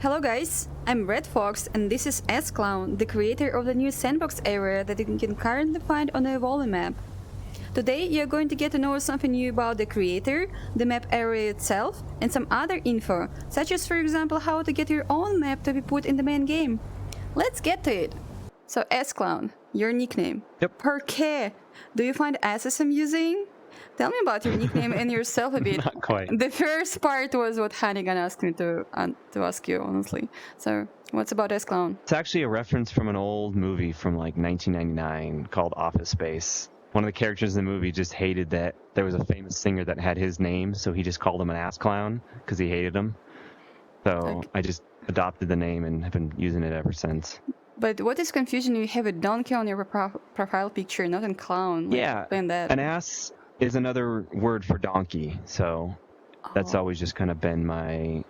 Hello guys, I'm Red Fox and this is AssClown, the creator of the new Sandbox Area that you can currently find on the evolving map. Today you're going to get to know something new about the creator, the map area itself, and some other info, such as for example how to get your own map to be put in the main game. Let's get to it! So AssClown, your nickname. Yep. Per K. Do you find asses amusing? Tell me about your nickname and yourself a bit. Not quite. The first part was what Hannigan asked me to ask you, honestly. So, what's about AssClown? It's actually a reference from an old movie from like 1999 called Office Space. One of the characters in the movie just hated that there was a famous singer that had his name, so he just called him an AssClown because he hated him. So okay. I just adopted the name and have been using it ever since. But what is confusion? You have a donkey on your profile picture, not a clown. Yeah, explain that. An ass is another word for donkey, so that's always just kind of been my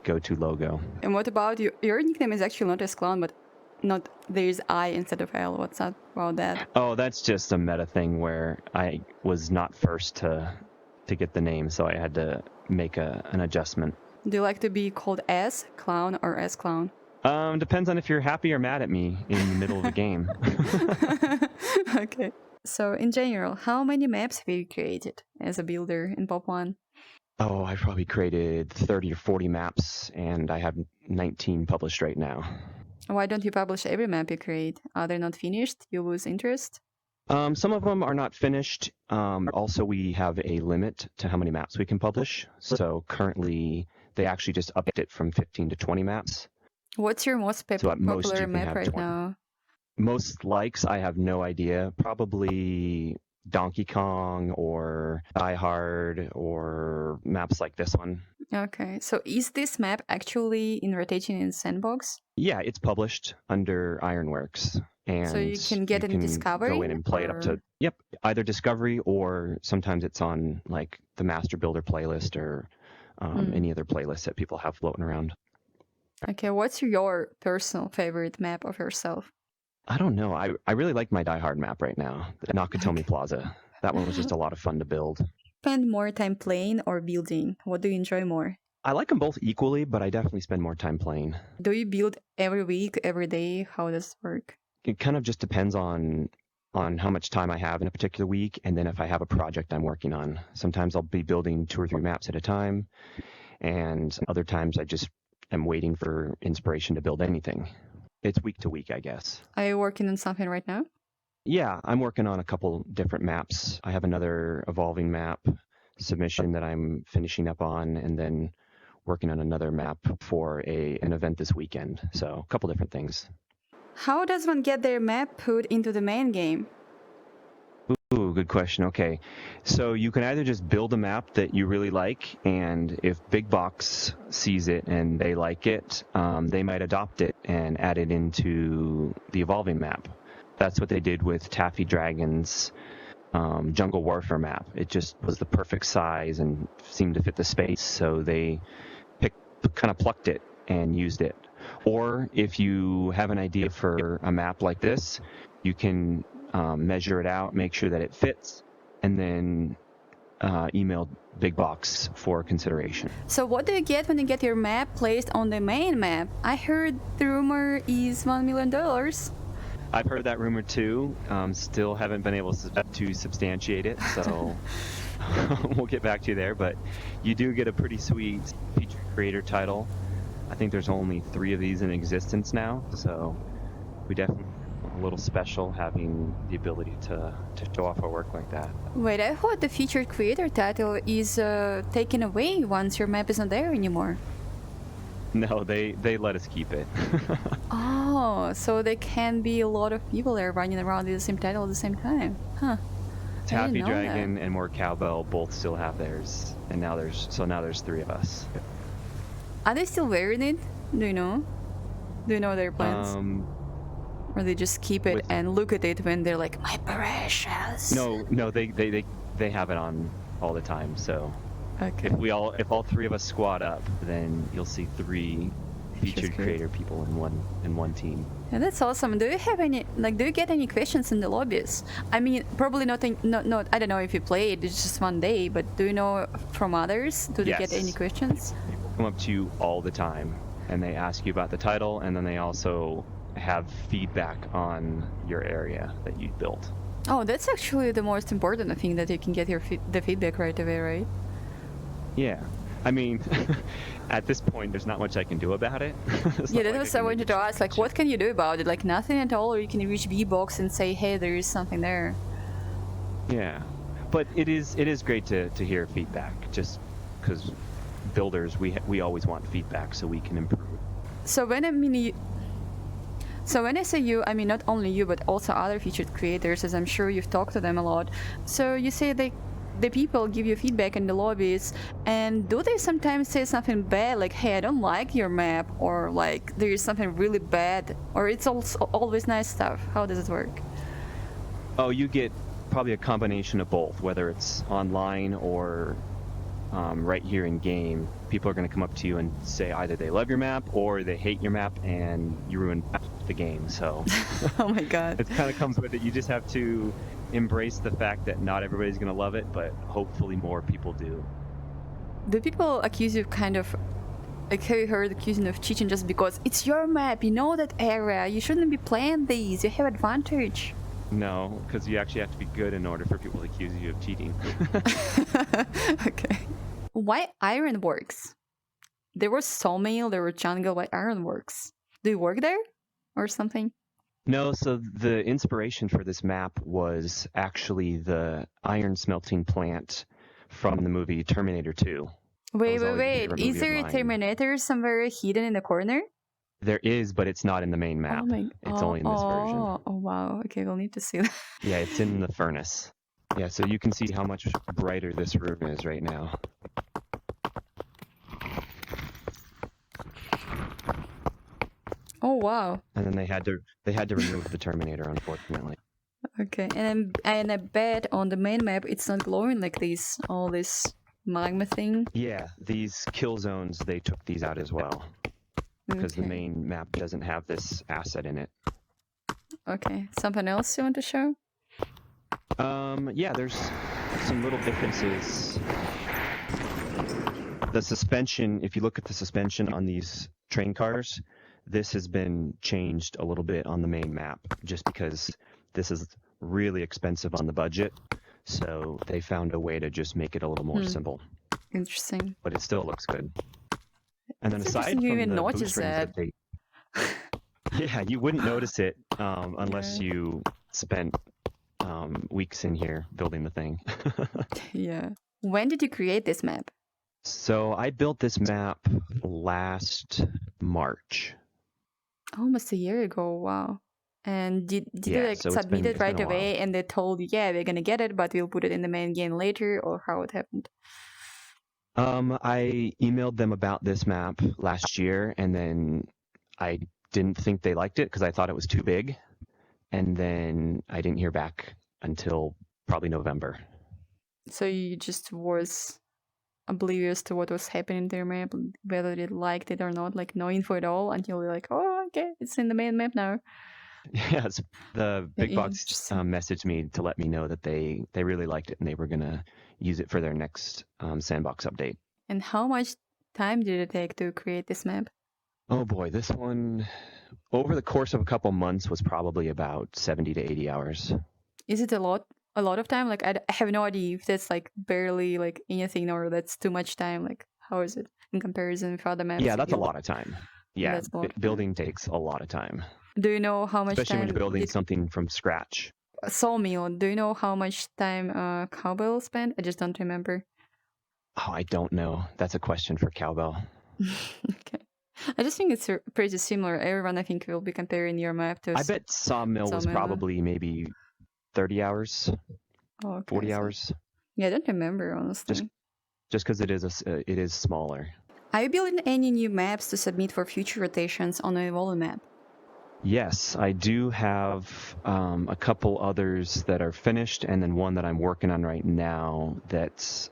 go-to logo. And what about you? Your nickname is actually not AssClown, but not there's I instead of L. What's that about that? Oh, that's just a meta thing where I was not first to get the name, so I had to make an adjustment. Do you like to be called AssClown or AssClown? Depends on if you're happy or mad at me in the middle of the game. Okay. So, in general, how many maps have you created as a builder in Pop 1? Oh, I've probably created 30 or 40 maps, and I have 19 published right now. Why don't you publish every map you create? Are they not finished? You lose interest? Some of them are not finished. Also, we have a limit to how many maps we can publish. So, currently, they actually just upped it from 15 to 20 maps. What's your most popular map right 20. Now? Most likes, I have no idea. Probably Donkey Kong or Die Hard or maps like this one. Okay, so is this map actually in rotation in Sandbox? Yeah, it's published under Ironworks. And so you can get it in Discovery? Go in and play it up to, yep, either Discovery or sometimes it's on like the Master Builder playlist or any other playlist that people have floating around. Okay, what's your personal favorite map of yourself? I don't know. I really like my Die Hard map right now, the Nakatomi Plaza. That one was just a lot of fun to build. Spend more time playing or building? What do you enjoy more? I like them both equally, but I definitely spend more time playing. Do you build every week, every day? How does it work? It kind of just depends on how much time I have in a particular week, and then if I have a project I'm working on. Sometimes I'll be building 2 or 3 maps at a time, and other times I just am waiting for inspiration to build anything. It's week to week, I guess. Are you working on something right now? Yeah, I'm working on a couple different maps. I have another evolving map submission that I'm finishing up on, and then working on another map for an event this weekend. So a couple different things. How does one get their map put into the main game? Ooh, good question. Okay, so you can either just build a map that you really like, and if Big Box sees it and they like it, they might adopt it and add it into the evolving map. That's what they did with Taffy Dragon's Jungle Warfare map. It just was the perfect size and seemed to fit the space, so they kind of plucked it and used it. Or if you have an idea for a map like this, you can measure it out, make sure that it fits, and then email Big Box for consideration. So what do you get when you get your map placed on the main map? I heard the rumor is $1 million. I've heard that rumor too. Still haven't been able to substantiate it, so we'll get back to you there. But you do get a pretty sweet featured creator title. I think there's only 3 of these in existence now, so we definitely a little special having the ability to show off our work like that. Wait, I thought the featured creator title is taken away once your map isn't there anymore. No, they let us keep it. Oh, so there can be a lot of people there running around with the same title at the same time. Huh. Taffy Dragon and More Cowbell both still have theirs, and now there's 3 of us. Are they still wearing it? Do you know? Do you know their plans? Or they just keep it and look at it when they're like, my precious. No, they have it on all the time. So okay. If all 3 of us squad up, then you'll see 3 featured creator people in one team. Yeah, that's awesome. Do you have any do you get any questions in the lobbies? I mean, probably not. I don't know if you played. It's just one day, but do you know from others? Do they get any questions? People come up to you all the time. and they ask you about the title, and then they also have feedback on your area that you built. Oh, that's actually the most important thing, that you can get the feedback right away, right? Yeah. I mean, at this point, there's not much I can do about it. Yeah, that was I wanted to ask. Like, what can you do about it? Like, nothing at all, or you can reach VBox and say, hey, there is something there. Yeah, but it is great to hear feedback, just because builders, we always want feedback so we can improve. So when I say you, I mean not only you, but also other featured creators, as I'm sure you've talked to them a lot. So you say the people give you feedback in the lobbies, and do they sometimes say something bad, like, hey, I don't like your map, or like there is something really bad, or it's also always nice stuff? How does it work? Oh, you get probably a combination of both, whether it's online or right here in game. People are going to come up to you and say either they love your map or they hate your map and you ruin the game. So oh my god, it kind of comes with it. You just have to embrace the fact that not everybody's going to love it, but hopefully more people do. Do people accuse you like, have you heard accusing of cheating just because it's your map, you know that area, you shouldn't be playing these, you have advantage? No, because you actually have to be good in order for people to accuse you of cheating. Okay. Why Ironworks? There was Sawmill, there were Jungle. Why Ironworks? Do you work there or something? No, so the inspiration for this map was actually the iron smelting plant from the movie Terminator 2. Wait. Is there a Terminator somewhere hidden in the corner? There is, but it's not in the main map. It's only in this version. Oh, wow. Okay, we'll need to see that. Yeah, it's in the furnace. Yeah, so you can see how much brighter this room is right now. Oh, wow. And then they had to remove the Terminator, unfortunately. Okay, and I bet on the main map it's not glowing like this, all this magma thing. Yeah, these kill zones, they took these out as well. Because the main map doesn't have this asset in it. Okay, something else you want to show? Yeah, there's some little differences. The suspension, if you look at the suspension on these train cars, this has been changed a little bit on the main map, just because this is really expensive on the budget. So they found a way to just make it a little more simple. Interesting. But it still looks good. And then It's aside from you even the notice boost rings that. yeah, you wouldn't notice it unless you spent weeks in here building the thing. Yeah. When did you create this map? So I built this map last March. Almost a year ago. Wow. And did you like so submit it right been a away, and they told you, yeah, we're gonna get it, but we'll put it in the main game later, or how it happened? I emailed them about this map last year, and then I didn't think they liked it because I thought it was too big. And then I didn't hear back until probably November. So you just was oblivious to what was happening in their map, whether they liked it or not, like no info at all, until you're like, oh, okay, it's in the main map now. Yeah, the big box messaged me to let me know that they really liked it and they were going to use it for their next Sandbox update. And how much time did it take to create this map? Oh boy, this one, over the course of a couple months, was probably about 70 to 80 hours. Is it a lot of time? Like, I have no idea if that's like barely like anything, or that's too much time. Like, how is it in comparison with other maps? Yeah, that's a lot of time. Yeah, building takes a lot of time. Do you know how much time? Especially when you're building something from scratch. Sawmill, do you know how much time Cowbell spent? I just don't remember. Oh, I don't know. That's a question for Cowbell. Okay. I just think it's pretty similar. Everyone, I think, will be comparing your map to... I bet Sawmill was probably maybe 30 hours, 40 hours. Yeah, I don't remember, honestly. Just because it is smaller. Are you building any new maps to submit for future rotations on the Evolve map? Yes, I do have a couple others that are finished, and then one that I'm working on right now that's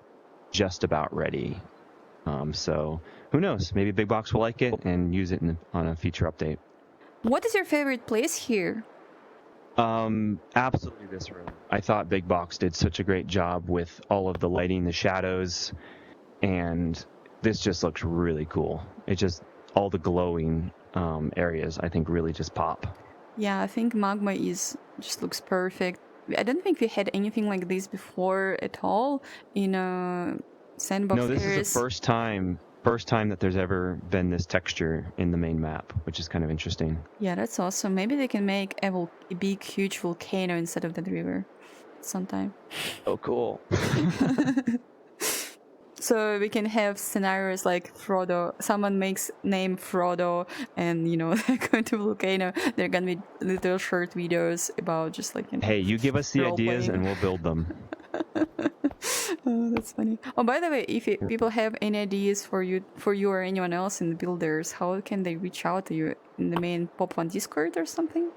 just about ready. So who knows? Maybe Big Box will like it and use it on a future update. What is your favorite place here? Absolutely this room. I thought Big Box did such a great job with all of the lighting, the shadows, and this just looks really cool. all the glowing areas, I think, really just pop. Yeah, I think magma just looks perfect. I don't think we had anything like this before at all in sandbox No, this areas. is the first time that there's ever been this texture in the main map, which is kind of interesting. Yeah, that's awesome. Maybe they can make a big, huge volcano instead of that river sometime. Oh, cool. So we can have scenarios like Frodo. Someone makes name Frodo, and they're going to volcano. They're gonna be little short videos about just like Hey, you give us the ideas role-playing. and we'll build them. Oh, that's funny. Oh, by the way, if people have any ideas for you or anyone else in the builders, how can they reach out to you in the main Pop One Discord or something?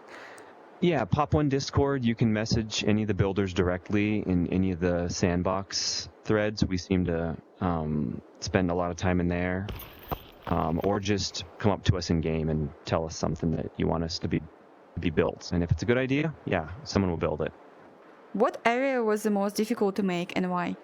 Yeah, Pop One Discord. You can message any of the builders directly in any of the Sandbox threads. We seem to spend a lot of time in there, or just come up to us in game and tell us something that you want us to be built. And if it's a good idea, yeah, someone will build it. What area was the most difficult to make and why?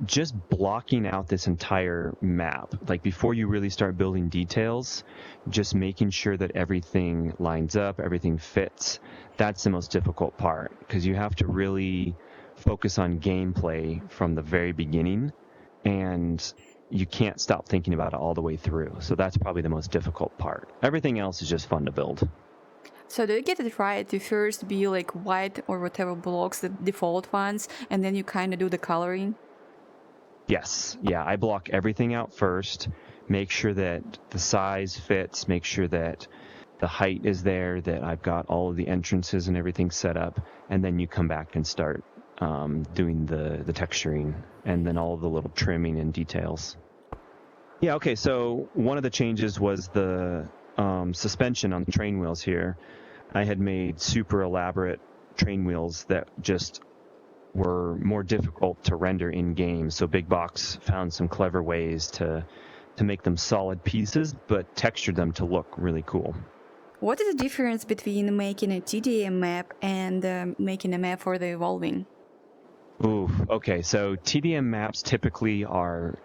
Just blocking out this entire map. Like before you really start building details, just making sure that everything lines up, everything fits. That's the most difficult part because you have to really focus on gameplay from the very beginning, and you can't stop thinking about it all the way through. So that's probably the most difficult part. Everything else is just fun to build. So do you get it right to first be like white or whatever blocks, the default ones, and then you kind of do the coloring? Yes. Yeah, I block everything out first, make sure that the size fits, make sure that the height is there, that I've got all of the entrances and everything set up, and then you come back and start doing the texturing and then all of the little trimming and details. Yeah, okay, so one of the changes was the suspension on the train wheels here. I had made super elaborate train wheels that just were more difficult to render in game. So Big Box found some clever ways to make them solid pieces, but textured them to look really cool. What is the difference between making a TDM map and making a map for the evolving? Ooh, okay, so TDM maps typically are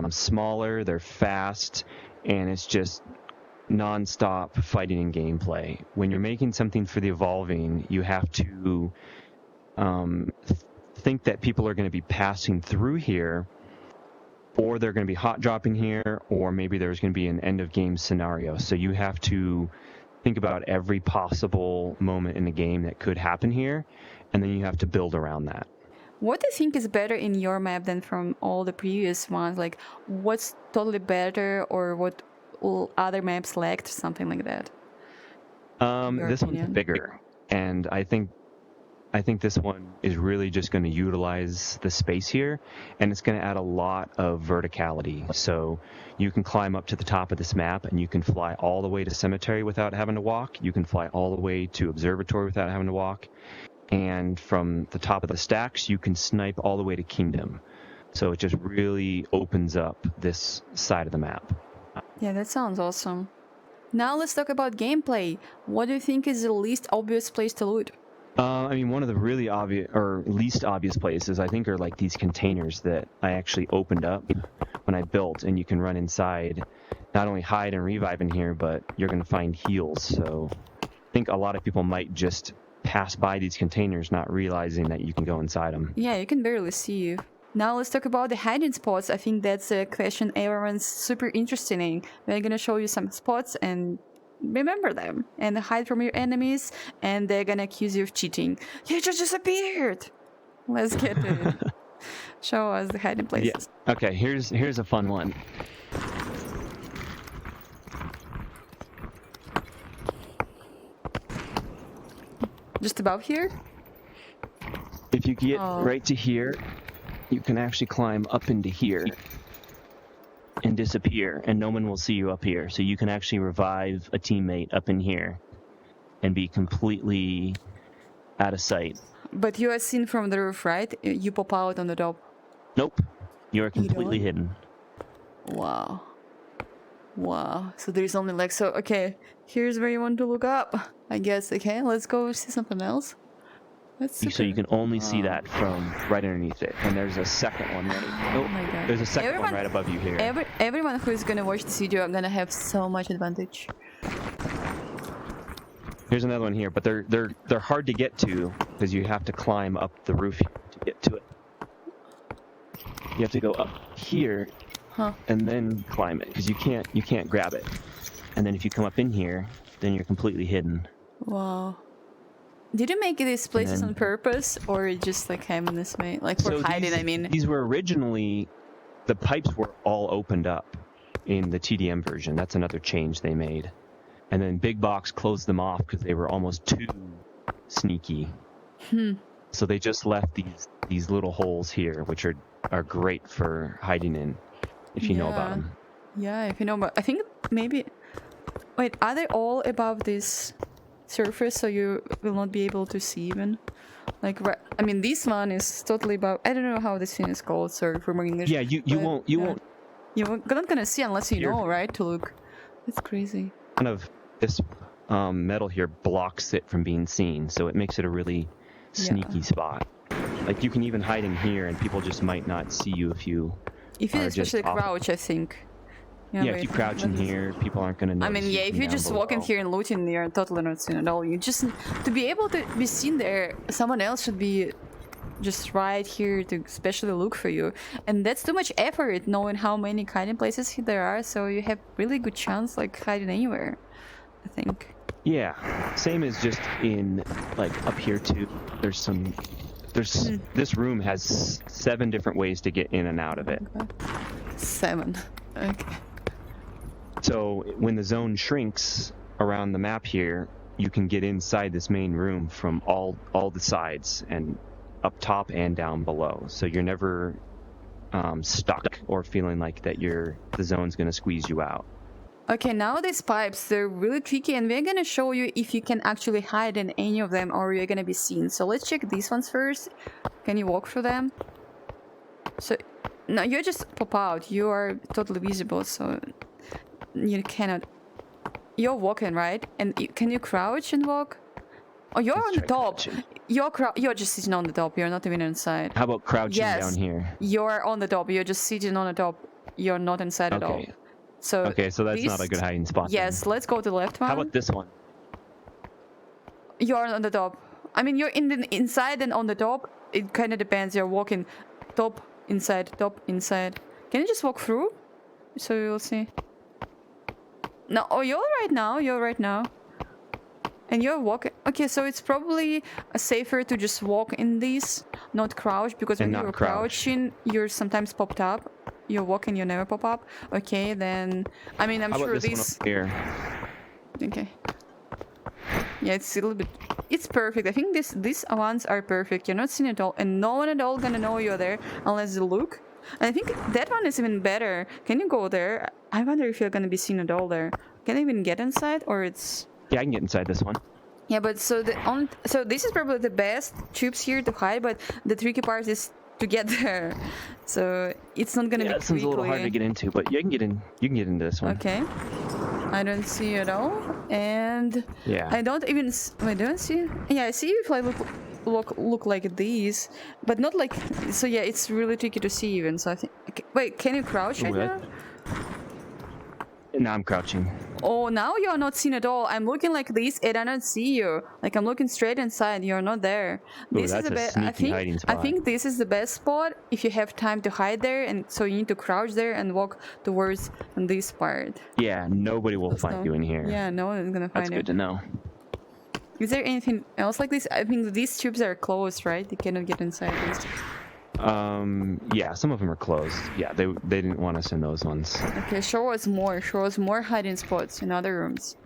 smaller, they're fast, and it's just non-stop fighting and gameplay. When you're making something for the evolving, you have to think that people are going to be passing through here, or they're going to be hot dropping here, or maybe there's going to be an end of game scenario. So you have to think about every possible moment in the game that could happen here, and then you have to build around that. What do you think is better in your map than from all the previous ones? Like, what's totally better, or what all other maps lacked, something like that? This one's bigger, and I think this one is really just going to utilize the space here, and it's going to add a lot of verticality. So you can climb up to the top of this map, and you can fly all the way to Cemetery without having to walk. You can fly all the way to Observatory without having to walk. And from the top of the stacks, you can snipe all the way to Kingdom. So it just really opens up this side of the map. Yeah, that sounds awesome. Now let's talk about gameplay. What do you think is the least obvious place to loot? I mean, one of the really obvious or least obvious places I think are like these containers that I actually opened up when I built, and you can run inside, not only hide and revive in here, but you're going to find heals. So I think a lot of people might just pass by these containers not realizing that you can go inside them. Yeah, you can barely see you. Now let's talk about the hiding spots. I think that's a question everyone's super interested in. We're gonna show you some spots and remember them and hide from your enemies, and they're gonna accuse you of cheating. You just disappeared! Let's get to it. Show us the hiding places. Yes. Okay, here's a fun one. Just above here? If you get right to here, you can actually climb up into here and disappear, and no one will see you up here. So you can actually revive a teammate up in here and be completely out of sight. But you are seen from the roof, right? You pop out on the top. Nope. You are completely hidden. Wow. Wow. So there's only like, so, okay, here's where you want to look up, I guess. Okay, let's go see something else. That's so super. you can only see that from right underneath it. And there's a second one right. Oh my god. There's a second Everyone- one right above you here. Everyone who is gonna watch this video are gonna have so much advantage. Here's another one here, but they're hard to get to because you have to climb up the roof here to get to it. You have to go up here and then climb it because you can't grab it. And then if you come up in here, then you're completely hidden. Wow. Did you make these places on purpose, or just like having this way, like for hiding? I mean, these were originally, the pipes were all opened up in the TDM version. That's another change they made. And then Big Box closed them off because they were almost too sneaky. So they just left these little holes here, which are great for hiding in, if you know about them. Yeah, if you know about. I think maybe. Wait, are they all above this surface, so you will not be able to see even? Like, I mean, this one is totally above. I don't know how this thing is called. Sorry for my English. Yeah, you won't. You're not gonna see unless you know, right? To look. That's crazy. Kind of this metal here blocks it from being seen, so it makes it a really sneaky spot. Like you can even hide in here, and people just might not see you if you especially crouch. I think. Yeah, if you crouch in here, people aren't gonna notice. I mean, yeah, if you just walk in here and looting, you're totally not seen at all. You just to be able to be seen there, someone else should be just right here to especially look for you, and that's too much effort knowing how many hiding places there are. So you have really good chance like hiding anywhere, I think. Yeah, same as just in like up here too. This room has 7 different ways to get in and out of it. Okay. 7. Okay. So when the zone shrinks around the map here, you can get inside this main room from all the sides and up top and down below. So you're never stuck or feeling like that the zone's going to squeeze you out. Okay, now these pipes, they're really tricky, and we're gonna show you if you can actually hide in any of them or you're gonna be seen. So let's check these ones first. Can you walk through them? So, no, you just pop out. You are totally visible, so you cannot. You're walking, right? And can you crouch and walk? Oh, you're on the top. You're just sitting on the top. You're not even inside. How about crouching down here? You're on the top. You're just sitting on the top. You're not inside at all. So that's not a good hiding spot. Yes, let's go to the left one. How about this one? You're on the top. I mean, you're inside and on the top. It kind of depends. You're walking top, inside, top, inside. Can you just walk through? So you'll see. No, oh, you're right now. You're right now. And you're walking. Okay, so it's probably safer to just walk in these, not crouch, because when you're crouching, you're sometimes popped up. You're walking, you never pop up. Okay, then I mean, I'm sure this one here. Okay. Yeah, it's a little bit. It's perfect. I think these ones are perfect. You're not seen at all, and no one at all gonna know you're there unless they look. And I think that one is even better. Can you go there? I wonder if you're gonna be seen at all there. Can you even get inside, or it's? Yeah, I can get inside this one. Yeah, but so this is probably the best tubes here to hide, but the tricky part is to get there. So it's not gonna be this one's a little hard to get into, but you can get in. You can get into this one. Okay. I don't see you at all, and I don't even. Wait, do I see? Yeah, I see you if I look like these, but not like. So yeah, it's really tricky to see even. So I think. Okay, wait, can you crouch right now? Now I'm crouching. Oh, now you're not seen at all. I'm looking like this and I don't see you. Like I'm looking straight inside. You're not there. This is the best. I think this is the best spot if you have time to hide there, and so you need to crouch there and walk towards this part. Yeah, nobody will find you in here. Yeah, no one is gonna find you. That's good to know. Is there anything else like this? I think these tubes are closed, right? You cannot get inside these. Yeah, some of them are closed. Yeah, they didn't want us in those ones. Okay, show us more hiding spots in other rooms.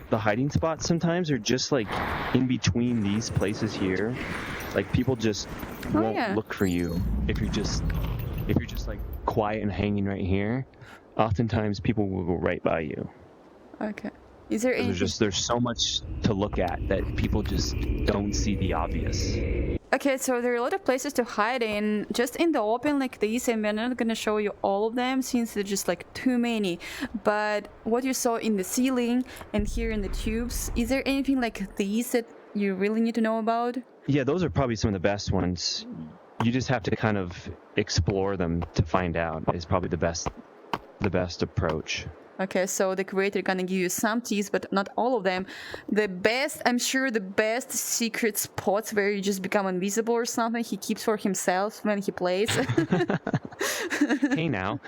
The hiding spots sometimes are just like in between these places here. Like people just won't look for you if you're just like quiet and hanging right here. Oftentimes people will go right by you. Okay. Is there anything? There's so much to look at that people just don't see the obvious. Okay, so there are a lot of places to hide in, just in the open like this, and we're not gonna show you all of them since there's just like too many. But what you saw in the ceiling and here in the tubes, is there anything like these that you really need to know about? Yeah, those are probably some of the best ones. You just have to kind of explore them to find out is probably the best approach. Okay, so the creator gonna give you some tips, but not all of them. The best, I'm sure, the best secret spots where you just become invisible or something, he keeps for himself when he plays. Hey now.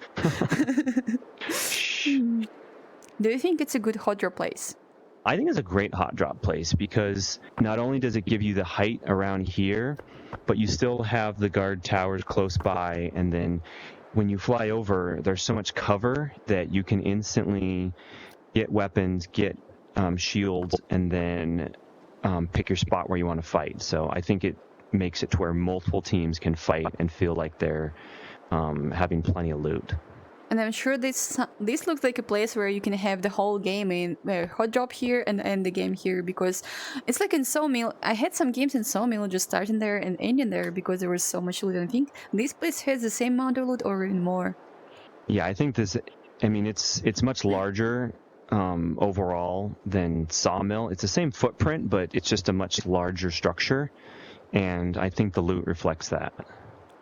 Do you think it's a good hot drop place? I think it's a great hot drop place because not only does it give you the height around here, but you still have the guard towers close by, and then when you fly over, there's so much cover that you can instantly get weapons, get shields, and then pick your spot where you want to fight. So I think it makes it to where multiple teams can fight and feel like they're having plenty of loot. And I'm sure this looks like a place where you can have the whole game in hot drop here and end the game here, because it's like in Sawmill. I had some games in Sawmill just starting there and ending there because there was so much loot. I think this place has the same amount of loot or even more. Yeah, I think it's much larger overall than Sawmill. It's the same footprint, but it's just a much larger structure, and I think the loot reflects that.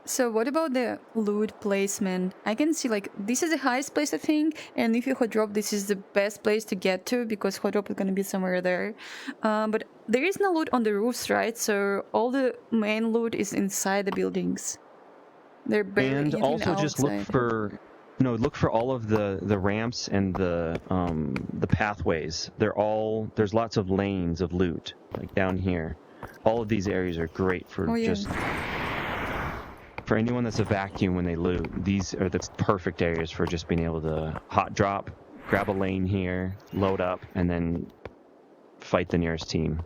So what about the loot placement? I can see like this is the highest place I think, and if you hot drop, this is the best place to get to because hot drop is gonna be somewhere there. But there is no loot on the roofs, right? So all the main loot is inside the buildings. They're barely And anything also just look outside. for all of the ramps and the pathways. There's lots of lanes of loot like down here. All of these areas are great for just. For anyone that's a vacuum when they loot, these are the perfect areas for just being able to hot drop, grab a lane here, load up, and then fight the nearest team.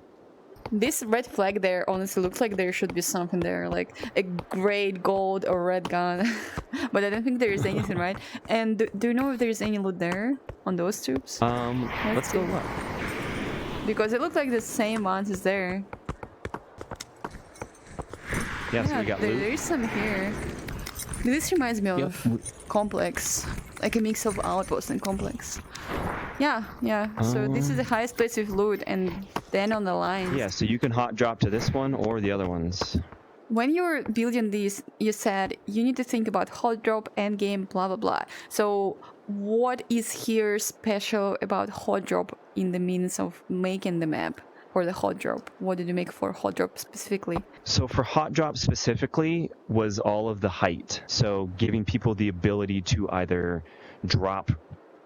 This red flag there honestly looks like there should be something there, like a great gold or red gun. But I don't think there is anything, right? And do you know if there's any loot there on those tubes? Let's go look. Because it looks like the same ones is there. Yeah, so we got loot. There is some here. This reminds me of Complex, like a mix of Outpost and Complex. Yeah. So this is the highest place with loot, and then on the line. Yeah, so you can hot drop to this one or the other ones. When you're building these, you said you need to think about hot drop, end game, blah blah blah. So what is here special about hot drop in the means of making the map? For the hot drop, what did you make for hot drop specifically? So for hot drop specifically was all of the height. So giving people the ability to either drop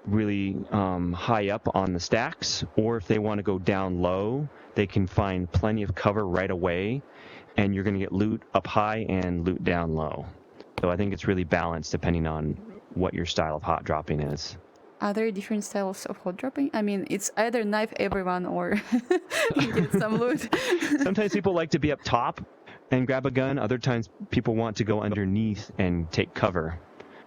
really high up on the stacks, or if they want to go down low, they can find plenty of cover right away, and you're going to get loot up high and loot down low. So I think it's really balanced depending on what your style of hot dropping is. Are there different styles of hot dropping? I mean, it's either knife everyone or you get some loot. Sometimes people like to be up top and grab a gun. Other times people want to go underneath and take cover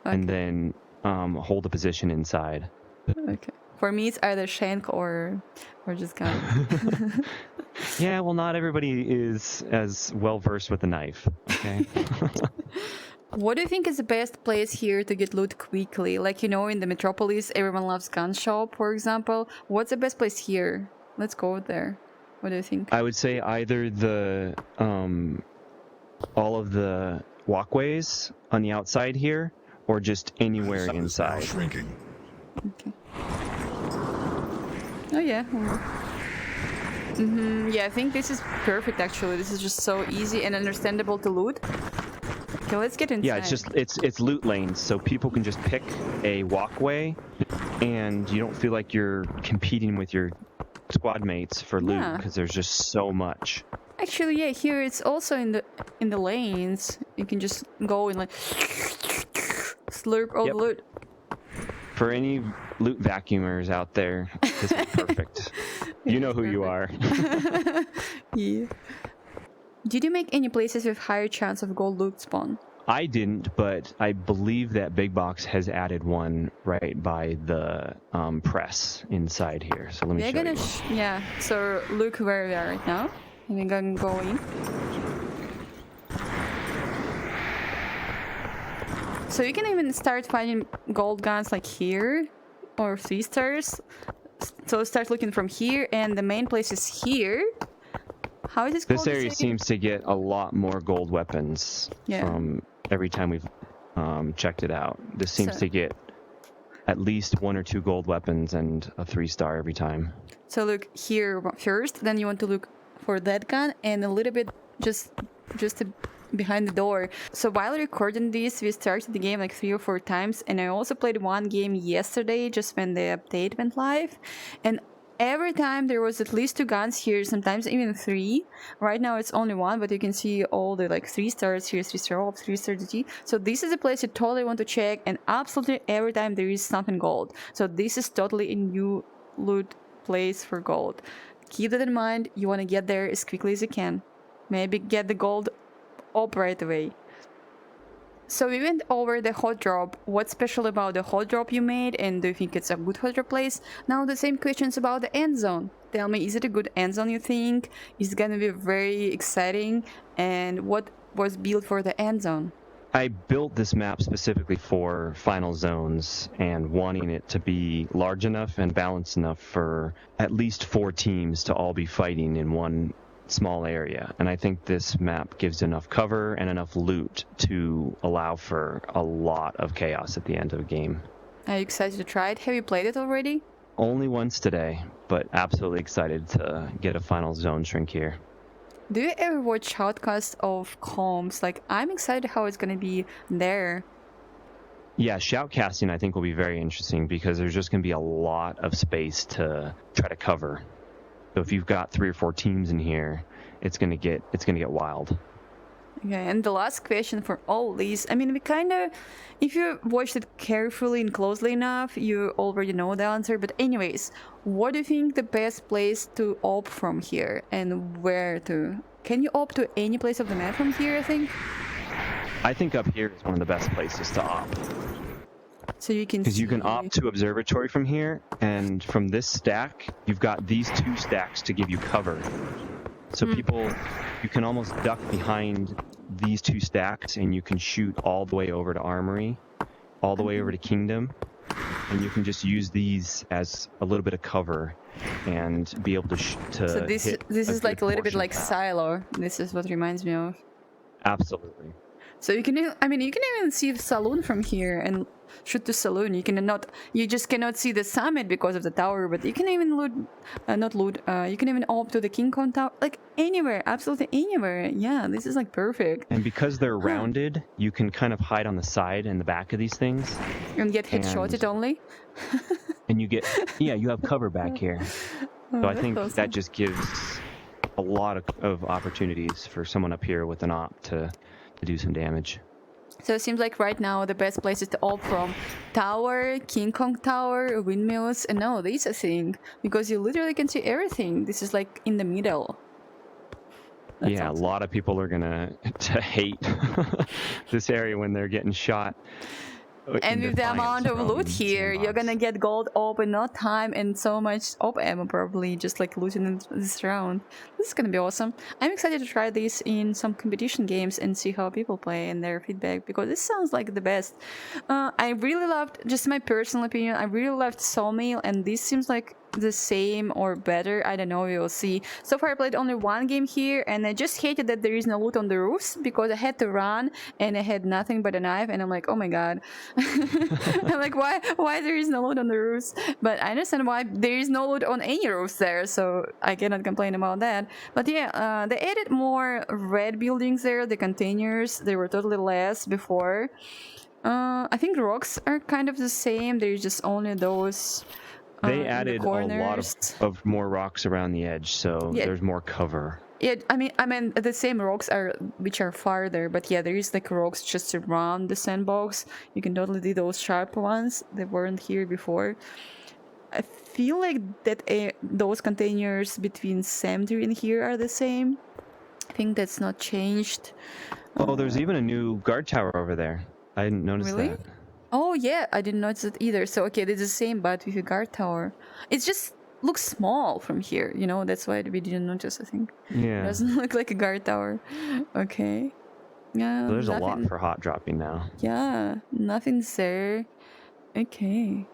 and then hold a position inside. Okay. For me, it's either shank or just gun. Yeah, well, not everybody is as well versed with the knife. Okay. What do you think is the best place here to get loot quickly? Like, in the Metropolis, everyone loves gun shop, for example. What's the best place here? Let's go there. What do you think? I would say either the all of the walkways on the outside here, or just anywhere inside. Shrinking. Okay. Oh yeah. Yeah, I think this is perfect. Actually, this is just so easy and understandable to loot. Okay, let's get inside. Yeah, it's loot lanes, so people can just pick a walkway, and you don't feel like you're competing with your squad mates for loot because there's just so much. Actually, yeah, here it's also in the lanes. You can just go and like slurp all the loot. For any loot vacuumers out there, this is perfect. You know who you are. Yeah. Did you make any places with higher chance of gold loot spawn? I didn't, but I believe that Big Box has added one right by the press inside here. So let me show you. Yeah, so look where we are right now. And we're gonna go in. So you can even start finding gold guns like here, or 3 stars. So start looking from here, and the main place is here. How is this This called? area seems to get a lot more gold weapons from every time we've checked it out. This seems to get at least 1 or 2 gold weapons and a 3-star every time. So look here first, then you want to look for that gun and a little bit just behind the door. So while recording this, we started the game like 3 or 4 times, and I also played one game yesterday just when the update went live, and every time there was at least 2 guns here, sometimes even 3. Right now it's only 1, but you can see all the like 3 stars here, 3-star op, 3-star GT. So this is a place you totally want to check, and absolutely every time there is something gold. So this is totally a new loot place for gold. Keep that in mind. You want to get there as quickly as you can. Maybe get the gold op right away. So we went over the hot drop. What's special about the hot drop you made, and do you think it's a good hot drop place? Now the same questions about the end zone. Tell me, is it a good end zone you think? Is it gonna be very exciting? And what was built for the end zone? I built this map specifically for final zones and wanting it to be large enough and balanced enough for at least 4 teams to all be fighting in one small area, and I think this map gives enough cover and enough loot to allow for a lot of chaos at the end of a game. Are you excited to try it? Have you played it already? Only once today, but absolutely excited to get a final zone shrink here. Do you ever watch Shoutcast of comms? Like, I'm excited how it's gonna be there. Yeah, Shoutcasting I think will be very interesting because there's just going to be a lot of space to try to cover. So if you've got 3 or 4 teams in here, it's gonna get wild. Okay, and the last question for all these, I mean, we kind of, if you watched it carefully and closely enough, you already know the answer. But anyways, what do you think the best place to op from here, and where to? Can you op to any place of the map from here? I think up here is one of the best places to op. So you can because you can opt to observatory from here, and from this stack you've got these 2 stacks to give you cover. So you can almost duck behind these 2 stacks and you can shoot all the way over to Armory, all the way over to Kingdom, and you can just use these as a little bit of cover and be able to so this is like a little bit like Silo. This is what reminds me of. Absolutely. So you can, I mean, you can even see the saloon from here and shoot the saloon. You just cannot see the summit because of the tower, but you can even you can even op to the King Kong Tower, like anywhere, absolutely anywhere. Yeah, this is like perfect. And because they're rounded, you can kind of hide on the side and the back of these things. And get headshotted only. And you have cover back here. So I think that just gives a lot of opportunities for someone up here with an op to do some damage. So it seems like right now the best places to op from tower, King Kong Tower, windmills, and no, this is a thing because you literally can see everything. This is like in the middle. That's awesome. A lot of people are gonna hate this area when they're getting shot. And with the amount of loot here, Sandbox. you're gonna get gold op in no time and so much op ammo probably just like looting in this round. This is gonna be awesome. I'm excited to try this in some competition games and see how people play and their feedback because this sounds like the best. I really loved, just my personal opinion, I really loved Sawmill, and this seems like the same or better. I don't know, we will see. So far I played only 1 game here, and I just hated that there is no loot on the roofs because I had to run and I had nothing but a knife, and I'm like, oh my god. I'm like, why there is no loot on the roofs? But I understand why there is no loot on any roofs there, so I cannot complain about that. But yeah, they added more red buildings there, the containers, they were totally less before. I think rocks are kind of the same, there's just only those. They added a lot of more rocks around the edge, so there's more cover. Yeah, I mean the same rocks which are farther, but yeah, there is like rocks just around the sandbox. You can totally do those sharp ones that weren't here before. I feel like that those containers between Cemetery and here are the same. I think that's not changed. Oh, there's even a new guard tower over there. I didn't notice that. Oh yeah, I didn't notice it either. So okay, it's the same but with a guard tower. It just looks small from here, you know, that's why we didn't notice, I think. Yeah. It doesn't look like a guard tower. Okay. Yeah. So there's a lot for hot dropping now. Yeah, nothing's there. Okay.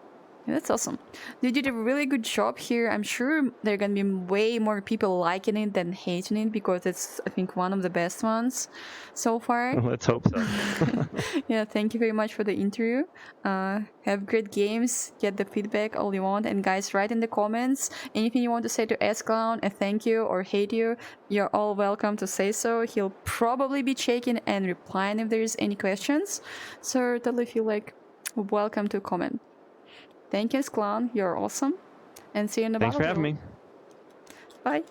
Yeah, that's awesome. You did a really good job here. I'm sure there are gonna be way more people liking it than hating it because it's, I think, one of the best ones so far. Let's hope so. Yeah, thank you very much for the interview. Have great games, get the feedback all you want, and guys, write in the comments anything you want to say to AssClown, a thank you or hate you. You're all welcome to say so. He'll probably be checking and replying if there's any questions. So totally feel like welcome to comment. Thank you, AssClown. You're awesome. And see you in the Thanks for battlefield. having me. Bye.